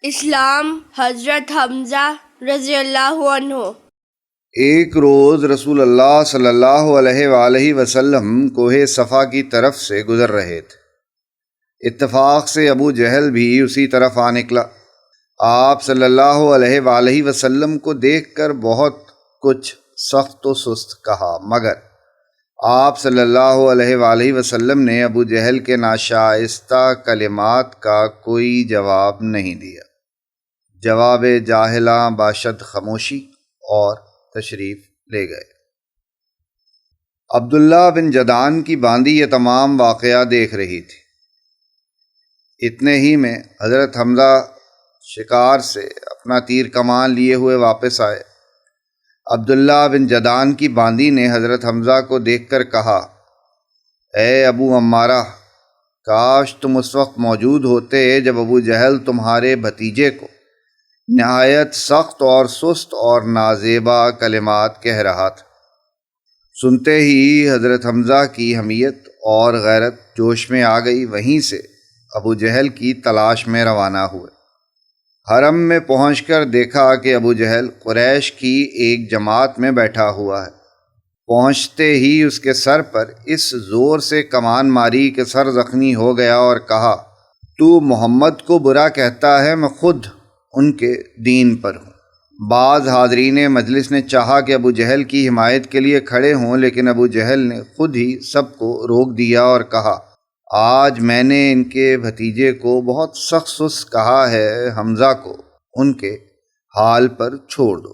اسلام حضرت حمزہ رضی اللہ عنہ۔ ایک روز رسول اللہ صلی اللہ علیہ وآلہ وسلم کوہ صفا کی طرف سے گزر رہے تھے۔ اتفاق سے ابو جہل بھی اسی طرف آ نکلا۔ آپ صلی اللہ علیہ وآلہ وسلم کو دیکھ کر بہت کچھ سخت و سست کہا، مگر آپ صلی اللہ علیہ وآلہ وسلم نے ابو جہل کے ناشائستہ کلمات کا کوئی جواب نہیں دیا۔ جواب جاہلاں باشد خاموشی، اور تشریف لے گئے۔ عبداللہ بن جدعان کی باندی یہ تمام واقعہ دیکھ رہی تھی۔ اتنے ہی میں حضرت حمزہ شکار سے اپنا تیر کمان لیے ہوئے واپس آئے۔ عبداللہ بن جدعان کی باندی نے حضرت حمزہ کو دیکھ کر کہا، اے ابو عمارہ، کاش تم اس وقت موجود ہوتے جب ابو جہل تمہارے بھتیجے کو نہایت سخت اور سست اور نازیبا کلمات کہہ رہا تھا۔ سنتے ہی حضرت حمزہ کی حمیت اور غیرت جوش میں آ گئی۔ وہیں سے ابو جہل کی تلاش میں روانہ ہوئے۔ حرم میں پہنچ کر دیکھا کہ ابو جہل قریش کی ایک جماعت میں بیٹھا ہوا ہے۔ پہنچتے ہی اس کے سر پر اس زور سے کمان ماری کہ سر زخمی ہو گیا، اور کہا، تو محمد کو برا کہتا ہے، میں خود ان کے دین پر ہوں۔ بعض حاضرین مجلس نے چاہا کہ ابو جہل کی حمایت کے لیے کھڑے ہوں، لیکن ابو جہل نے خود ہی سب کو روک دیا اور کہا، آج میں نے ان کے بھتیجے کو بہت سخت سست کہا ہے، حمزہ کو ان کے حال پر چھوڑ دو۔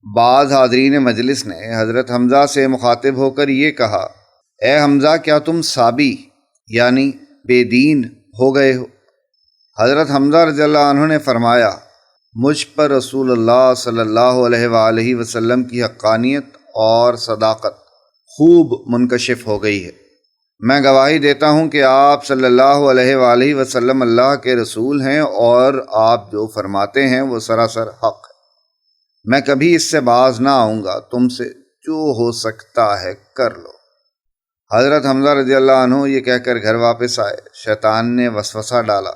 بعض حاضرین مجلس نے حضرت حمزہ سے مخاطب ہو کر یہ کہا، اے حمزہ، کیا تم صابی یعنی بے دین ہو گئے ہو؟ حضرت حمزہ رضی اللہ عنہ نے فرمایا، مجھ پر رسول اللہ صلی اللہ علیہ وآلہ وسلم کی حقانیت اور صداقت خوب منکشف ہو گئی ہے۔ میں گواہی دیتا ہوں کہ آپ صلی اللہ علیہ وآلہ وسلم اللہ کے رسول ہیں، اور آپ جو فرماتے ہیں وہ سراسر حق ہے۔ میں کبھی اس سے باز نہ آؤں گا، تم سے جو ہو سکتا ہے کر لو۔ حضرت حمزہ رضی اللہ عنہ یہ کہہ کر گھر واپس آئے۔ شیطان نے وسوسہ ڈالا،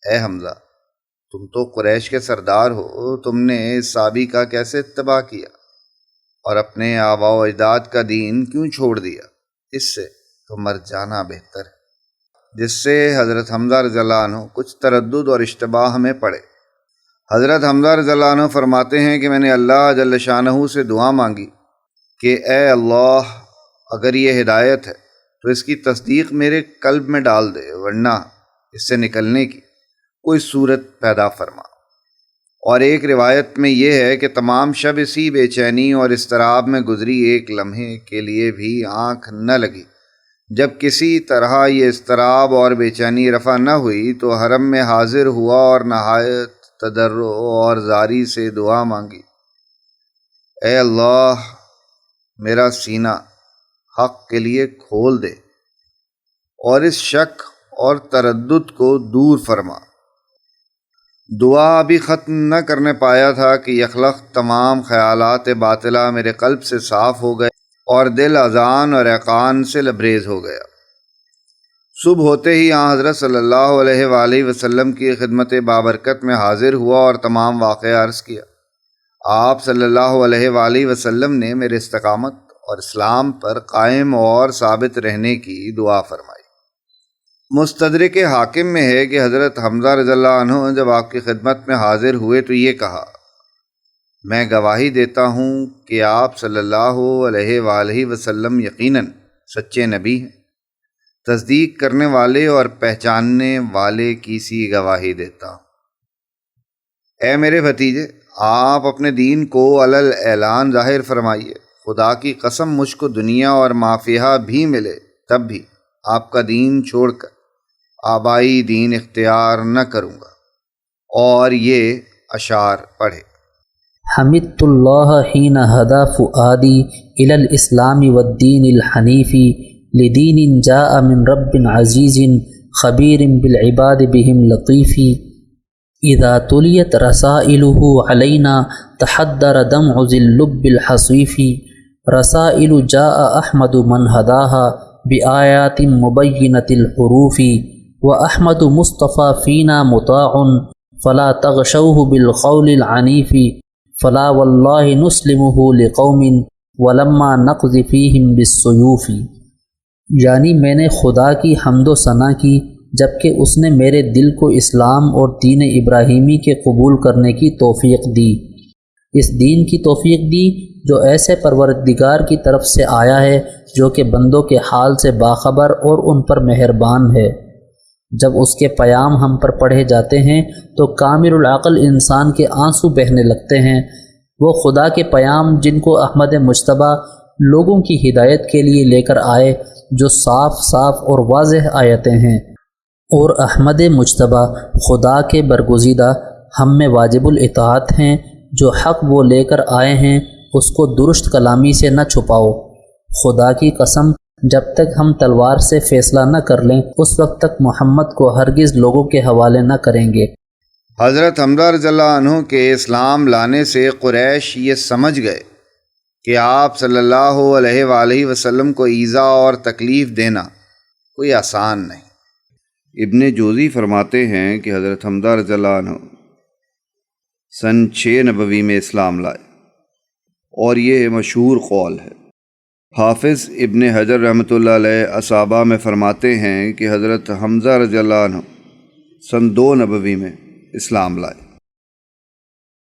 اے حمزہ، تم تو قریش کے سردار ہو، تم نے اس صحابی کا کیسے اتباع کیا اور اپنے آباء و اجداد کا دین کیوں چھوڑ دیا؟ اس سے تو مر جانا بہتر ہے۔ جس سے حضرت حمزہ رضی اللہ عنہ کچھ تردد اور اشتباہ میں پڑے۔ حضرت حمزہ رضی اللہ عنہ فرماتے ہیں کہ میں نے اللہ جل شانہ سے دعا مانگی کہ اے اللہ، اگر یہ ہدایت ہے تو اس کی تصدیق میرے قلب میں ڈال دے، ورنہ اس سے نکلنے کی کوئی صورت پیدا فرما۔ اور ایک روایت میں یہ ہے کہ تمام شب اسی بے چینی اور اضطراب میں گزری، ایک لمحے کے لیے بھی آنکھ نہ لگی۔ جب کسی طرح یہ اضطراب اور بے چینی رفع نہ ہوئی تو حرم میں حاضر ہوا اور نہایت تضرع اور زاری سے دعا مانگی، اے اللہ، میرا سینہ حق کے لیے کھول دے اور اس شک اور تردد کو دور فرما۔ دعا ابھی ختم نہ کرنے پایا تھا کہ یخلق تمام خیالات باطلہ میرے قلب سے صاف ہو گئے اور دل اذان اور ایقان سے لبریز ہو گیا۔ صبح ہوتے ہی حضرت صلی اللہ علیہ وآلہ وسلم کی خدمت بابرکت میں حاضر ہوا اور تمام واقعہ عرض کیا۔ آپ صلی اللہ علیہ وآلہ وسلم نے میرے استقامت اور اسلام پر قائم اور ثابت رہنے کی دعا فرمائی۔ مستدرک حاکم میں ہے کہ حضرت حمزہ رضی اللہ عنہ جب آپ کی خدمت میں حاضر ہوئے تو یہ کہا، میں گواہی دیتا ہوں کہ آپ صلی اللہ علیہ وآلہ وسلم یقیناً سچے نبی ہیں۔ تصدیق کرنے والے اور پہچاننے والے کی سی گواہی دیتا ہوں۔ اے میرے بھتیجے، آپ اپنے دین کو علل اعلان ظاہر فرمائیے۔ خدا کی قسم، مجھ کو دنیا اور ما فیہا بھی ملے تب بھی آپ کا دین چھوڑ کر آبائی دین اختیار نہ کروں گا۔ اور یہ اشعار پڑھے۔ حمدت اللہ حین ہدا فؤادی الی الاسلام والدین الحنیفی لدین جاء من رب عزیز خبیر بالعباد بہم لطیفی اذا تلیت رسائلہ علینا تحدر دمع ذی اللب الحصیفی رسائل جاء احمد من ہداها بآیات مبینۃ الحروف واحمد مصطفی فینا مطاع فلا تغشوه بالقول العنیف فلا واللہ نسلمہ لقوم ولما نقض فیہم بالسیوف، یعنی میں نے خدا کی حمد و ثنا کی جبکہ اس نے میرے دل کو اسلام اور دین ابراہیمی کے قبول کرنے کی توفیق دی، اس دین کی توفیق دی جو ایسے پروردگار کی طرف سے آیا ہے جو کہ بندوں کے حال سے باخبر اور ان پر مہربان ہے۔ جب اس کے پیام ہم پر پڑھے جاتے ہیں تو کامل العقل انسان کے آنسو بہنے لگتے ہیں۔ وہ خدا کے پیام جن کو احمد مجتبیٰ لوگوں کی ہدایت کے لیے لے کر آئے جو صاف صاف اور واضح آیتیں ہیں، اور احمد مجتبیٰ خدا کے برگزیدہ ہم میں واجب الاطاعت ہیں، جو حق وہ لے کر آئے ہیں اس کو درست کلامی سے نہ چھپاؤ۔ خدا کی قسم جب تک ہم تلوار سے فیصلہ نہ کر لیں اس وقت تک محمد کو ہرگز لوگوں کے حوالے نہ کریں گے۔ حضرت حمزہ رضی اللہ عنہ کے اسلام لانے سے قریش یہ سمجھ گئے کہ آپ صلی اللہ علیہ وآلہ وسلم کو ایذا اور تکلیف دینا کوئی آسان نہیں۔ ابن جوزی فرماتے ہیں کہ حضرت حمزہ رضی اللہ عنہ سن 6 نبوی میں اسلام لائے، اور یہ مشہور قول ہے۔ حافظ ابن حجر رحمۃ اللہ علیہ اصابہ میں فرماتے ہیں کہ حضرت حمزہ رضی اللہ عنہ سن 2 نبوی میں اسلام لائے۔